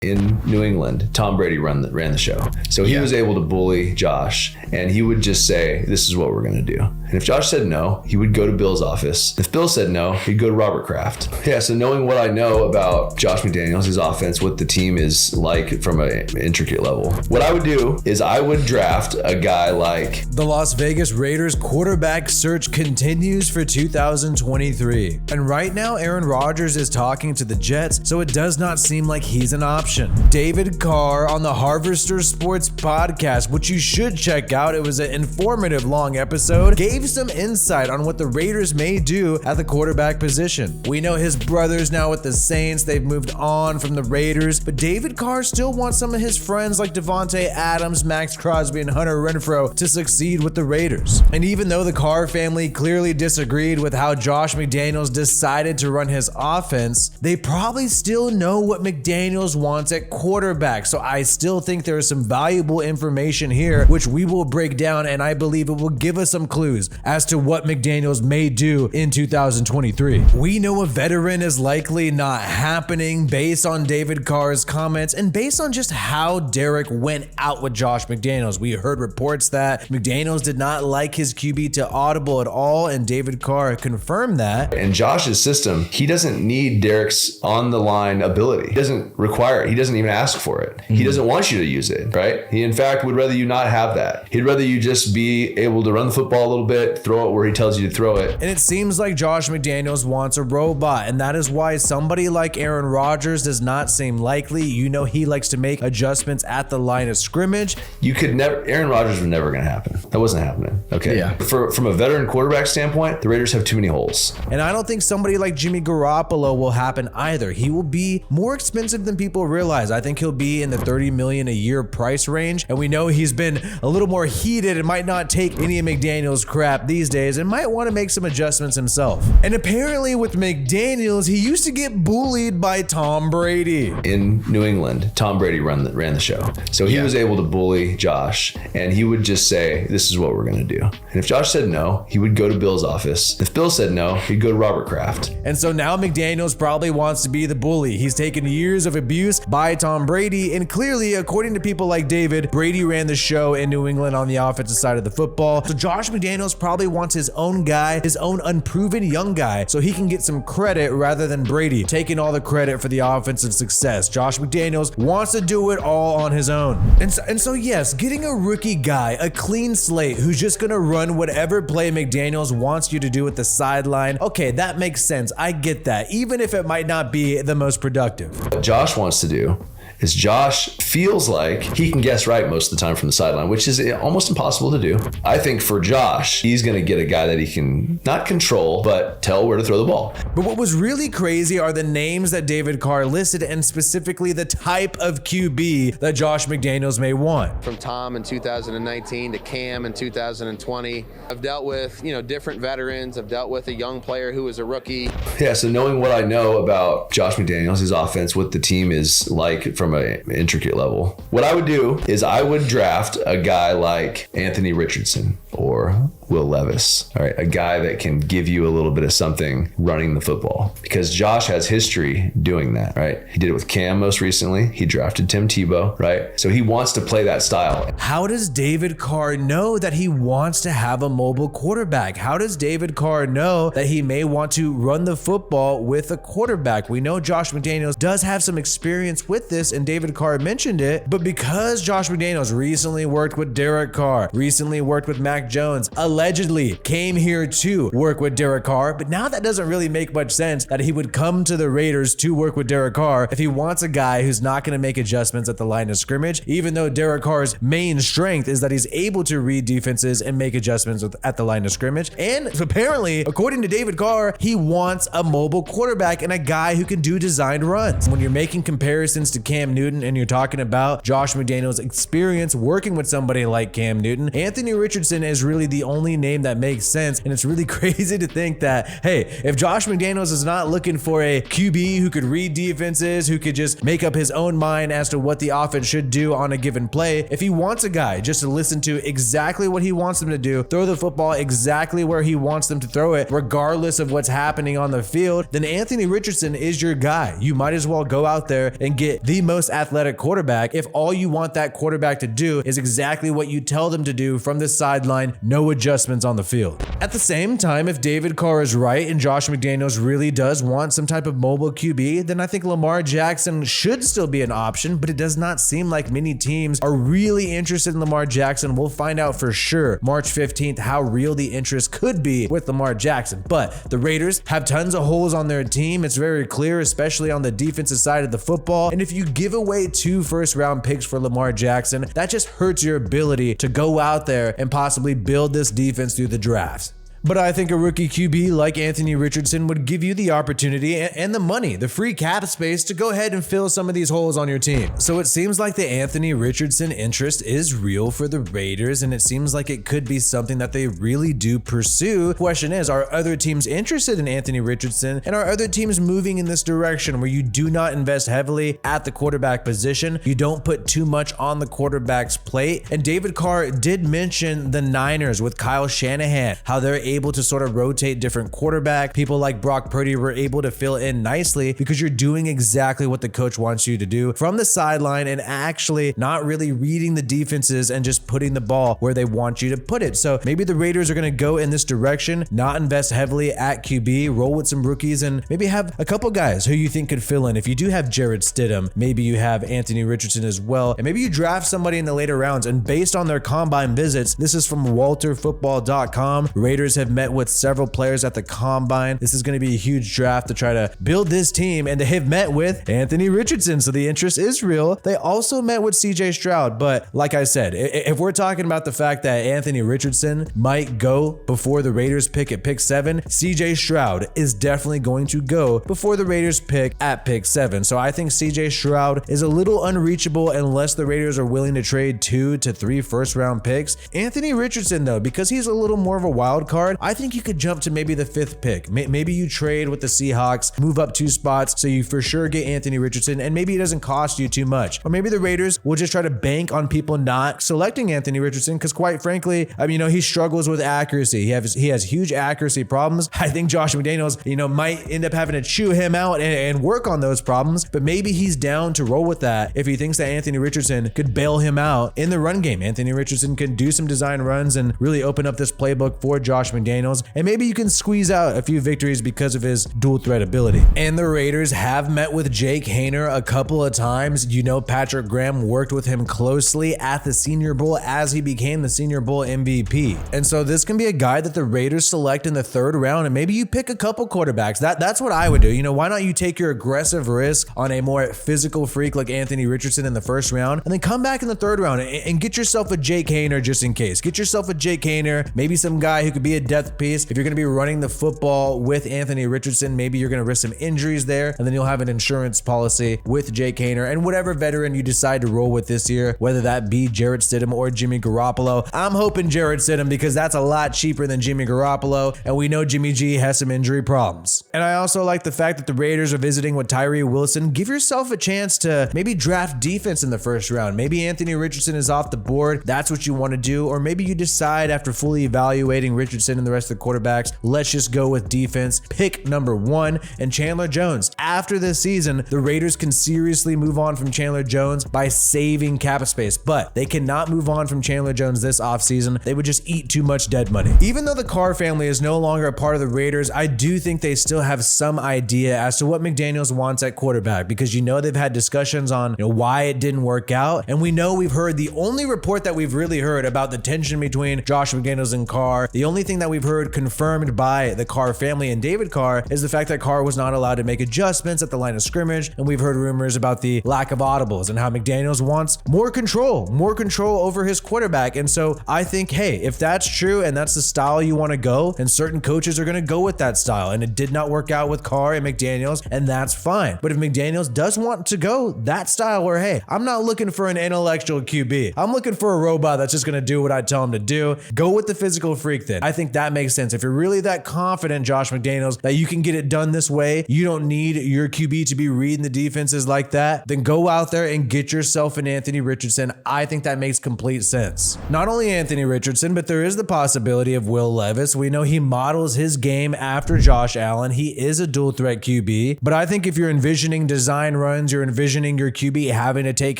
In New England, Tom Brady ran the show. So he was able to bully Josh, and he would just say, this is what we're going to do. And if Josh said no, he would go to Bill's office. If Bill said no, he'd go to Robert Kraft. Yeah, so knowing what I know about Josh McDaniels, his offense, what the team is like from an intricate level, what I would do is I would draft a guy like... The Las Vegas Raiders quarterback search continues for 2023. And right now, Aaron Rodgers is talking to the Jets, so it does not seem like he's an option. David Carr on the Harvester Sports podcast, which you should check out. It was an informative long episode, gave some insight on what the Raiders may do at the quarterback position. We know his brother's now with the Saints. They've moved on from the Raiders, but David Carr still wants some of his friends like Devontae Adams, Max Crosby, and Hunter Renfrow to succeed with the Raiders. And even though the Carr family clearly disagreed with how Josh McDaniels decided to run his offense, they probably still know what McDaniels wants at quarterback. So I still think there is some valuable information here, which we will break down, and I believe it will give us some clues as to what McDaniels may do in 2023. We know a veteran is likely not happening based on David Carr's comments and based on just how Derek went out with Josh McDaniels. We heard reports that McDaniels did not like his QB to audible at all, and David Carr confirmed that. In Josh's system, he doesn't need Derek's on the line ability. He doesn't require it. He doesn't even ask for it. He doesn't want you to use it, right? He, in fact, would rather you not have that. He'd rather you just be able to run the football a little bit, throw it where he tells you to throw it. And it seems like Josh McDaniels wants a robot, and that is why somebody like Aaron Rodgers does not seem likely. You know, he likes to make adjustments at the line of scrimmage. You could never, Aaron Rodgers was never going to happen. That wasn't happening. Okay. Yeah. From a veteran quarterback standpoint, the Raiders have too many holes. And I don't think somebody like Jimmy Garoppolo will happen either. He will be more expensive than people realize. I think he'll be in the $30 million a year price range. And we know he's been a little more heated and might not take any of McDaniels' crap these days and might want to make some adjustments himself. And apparently with McDaniels, he used to get bullied by Tom Brady. In New England, Tom Brady ran the show. So he was able to bully Josh, and he would just say, this is what we're going to do. And if Josh said no, he would go to Bill's office. If Bill said no, he'd go to Robert Kraft. And so now McDaniels probably wants to be the bully. He's taken years of abuse by Tom Brady, and clearly, according to people like David, Brady ran the show in New England on the offensive side of the football. So Josh McDaniels probably wants his own guy, his own unproven young guy, so he can get some credit rather than Brady taking all the credit for the offensive success. Josh McDaniels wants to do it all on his own. And so yes, getting a rookie guy, a clean slate, who's just gonna run whatever play McDaniels wants you to do at the sideline, okay, that makes sense. I get that, even if it might not be the most productive. What Josh wants to do is Josh feels like he can guess right most of the time from the sideline, which is almost impossible to do. I think for Josh, he's going to get a guy that he can not control, but tell where to throw the ball. But what was really crazy are the names that David Carr listed, and specifically the type of QB that Josh McDaniels may want. From Tom in 2019 to Cam in 2020, I've dealt with, different veterans. I've dealt with a young player who was a rookie. Yeah, so knowing what I know about Josh McDaniels, his offense, what the team is like from an intricate level, what I would do is I would draft a guy like Anthony Richardson or Will Levis, all right, a guy that can give you a little bit of something running the football, because Josh has history doing that, right? He did it with Cam most recently. He drafted Tim Tebow, right? So he wants to play that style. How does David Carr know that he wants to have a mobile quarterback? How does David Carr know that he may want to run the football with a quarterback? We know Josh McDaniels does have some experience with this, and David Carr mentioned it, but because Josh McDaniels recently worked with Derek Carr, recently worked with Mac Jones, allegedly came here to work with Derek Carr, but now that doesn't really make much sense that he would come to the Raiders to work with Derek Carr if he wants a guy who's not going to make adjustments at the line of scrimmage, even though Derek Carr's main strength is that he's able to read defenses and make adjustments at the line of scrimmage. And apparently, according to David Carr, he wants a mobile quarterback and a guy who can do designed runs. When you're making comparisons to Cam Newton and you're talking about Josh McDaniels' experience working with somebody like Cam Newton, Anthony Richardson is really the only name that makes sense. And it's really crazy to think that, hey, if Josh McDaniels is not looking for a QB who could read defenses, who could just make up his own mind as to what the offense should do on a given play, if he wants a guy just to listen to exactly what he wants them to do, throw the football exactly where he wants them to throw it, regardless of what's happening on the field, then Anthony Richardson is your guy. You might as well go out there and get the most athletic quarterback if all you want that quarterback to do is exactly what you tell them to do from the sideline, no adjustments on the field. At the same time, if David Carr is right and Josh McDaniels really does want some type of mobile QB, then I think Lamar Jackson should still be an option, but it does not seem like many teams are really interested in Lamar Jackson. We'll find out for sure March 15th how real the interest could be with Lamar Jackson. But the Raiders have tons of holes on their team. It's very clear, especially on the defensive side of the football. And if you give away 2 first-round picks for Lamar Jackson, that just hurts your ability to go out there and possibly build this defense through the draft. But I think a rookie QB like Anthony Richardson would give you the opportunity and the money, the free cap space to go ahead and fill some of these holes on your team. So it seems like the Anthony Richardson interest is real for the Raiders, and it seems like it could be something that they really do pursue. Question is, are other teams interested in Anthony Richardson, and are other teams moving in this direction where you do not invest heavily at the quarterback position? You don't put too much on the quarterback's plate. And David Carr did mention the Niners with Kyle Shanahan, how they're able to sort of rotate different quarterback. People like Brock Purdy were able to fill in nicely because you're doing exactly what the coach wants you to do from the sideline and actually not really reading the defenses and just putting the ball where they want you to put it. So maybe the Raiders are going to go in this direction, not invest heavily at QB, roll with some rookies, and maybe have a couple guys who you think could fill in. If you do have Jarrett Stidham, maybe you have Anthony Richardson as well, and maybe you draft somebody in the later rounds. And based on their combine visits, this is from WalterFootball.com, Raiders have met with several players at the combine. This is going to be a huge draft to try to build this team, and they have met with Anthony Richardson, so the interest is real. They also met with CJ Stroud, but like I said, if we're talking about the fact that Anthony Richardson might go before the Raiders pick at pick 7, CJ Stroud is definitely going to go before the Raiders pick at pick 7. So I think CJ Stroud is a little unreachable unless the Raiders are willing to trade 2 to 3 first-round picks. Anthony Richardson, though, because he's a little more of a wild card, I think you could jump to maybe the 5th pick. Maybe you trade with the Seahawks, move up 2 spots so you for sure get Anthony Richardson, and maybe it doesn't cost you too much. Or maybe the Raiders will just try to bank on people not selecting Anthony Richardson because, quite frankly, he struggles with accuracy. He has huge accuracy problems. I think Josh McDaniels, might end up having to chew him out and work on those problems, but maybe he's down to roll with that if he thinks that Anthony Richardson could bail him out in the run game. Anthony Richardson can do some design runs and really open up this playbook for Josh McDaniels, and maybe you can squeeze out a few victories because of his dual threat ability. And the Raiders have met with Jake Haener a couple of times. Patrick Graham worked with him closely at the Senior Bowl as he became the Senior Bowl MVP. And so this can be a guy that the Raiders select in the 3rd round, and maybe you pick a couple quarterbacks. That's what I would do. Why not you take your aggressive risk on a more physical freak like Anthony Richardson in the 1st round, and then come back in the 3rd round and get yourself a Jake Haener just in case. Get yourself a Jake Haener, maybe some guy who could be a depth piece. If you're going to be running the football with Anthony Richardson, maybe you're going to risk some injuries there, and then you'll have an insurance policy with Jake Haener and whatever veteran you decide to roll with this year, whether that be Jarrett Stidham or Jimmy Garoppolo. I'm hoping Jarrett Stidham because that's a lot cheaper than Jimmy Garoppolo, and we know Jimmy G has some injury problems. And I also like the fact that the Raiders are visiting with Tyree Wilson. Give yourself a chance to maybe draft defense in the 1st round. Maybe Anthony Richardson is off the board. That's what you want to do. Or maybe you decide after fully evaluating Richardson and the rest of the quarterbacks, let's just go with defense. Pick number 1 and Chandler Jones. After this season, the Raiders can seriously move on from Chandler Jones by saving cap space, but they cannot move on from Chandler Jones this offseason. They would just eat too much dead money. Even though the Carr family is no longer a part of the Raiders, I do think they still have some idea as to what McDaniels wants at quarterback, because they've had discussions on why it didn't work out, and we've heard the only report that we've really heard about the tension between Josh McDaniels and Carr. The only thing that we've heard confirmed by the Carr family and David Carr is the fact that Carr was not allowed to make adjustments at the line of scrimmage, and we've heard rumors about the lack of audibles and how McDaniels wants more control over his quarterback. And so I think, hey, if that's true and that's the style you want to go, and certain coaches are going to go with that style, and it did not work out with Carr and McDaniels, and that's fine. But if McDaniels does want to go that style where, hey, I'm not looking for an intellectual QB, I'm looking for a robot that's just going to do what I tell him to do, go with the physical freak then. I think think that makes sense. If you're really that confident, Josh McDaniels, that you can get it done this way, you don't need your QB to be reading the defenses like that, then go out there and get yourself an Anthony Richardson. I think that makes complete sense. Not only Anthony Richardson, but there is the possibility of Will Levis. We know he models his game after Josh Allen. He is a dual threat QB, but I think if you're envisioning design runs, you're envisioning your QB having to take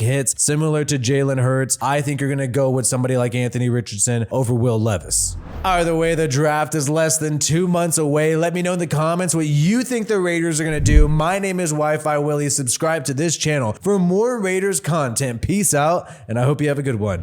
hits similar to Jalen Hurts, I think you're going to go with somebody like Anthony Richardson over Will Levis. Either way, the draft is less than 2 months away. Let me know in the comments what you think the Raiders are going to do. My name is WiFiWillie. Subscribe to this channel for more Raiders content. Peace out, and I hope you have a good one.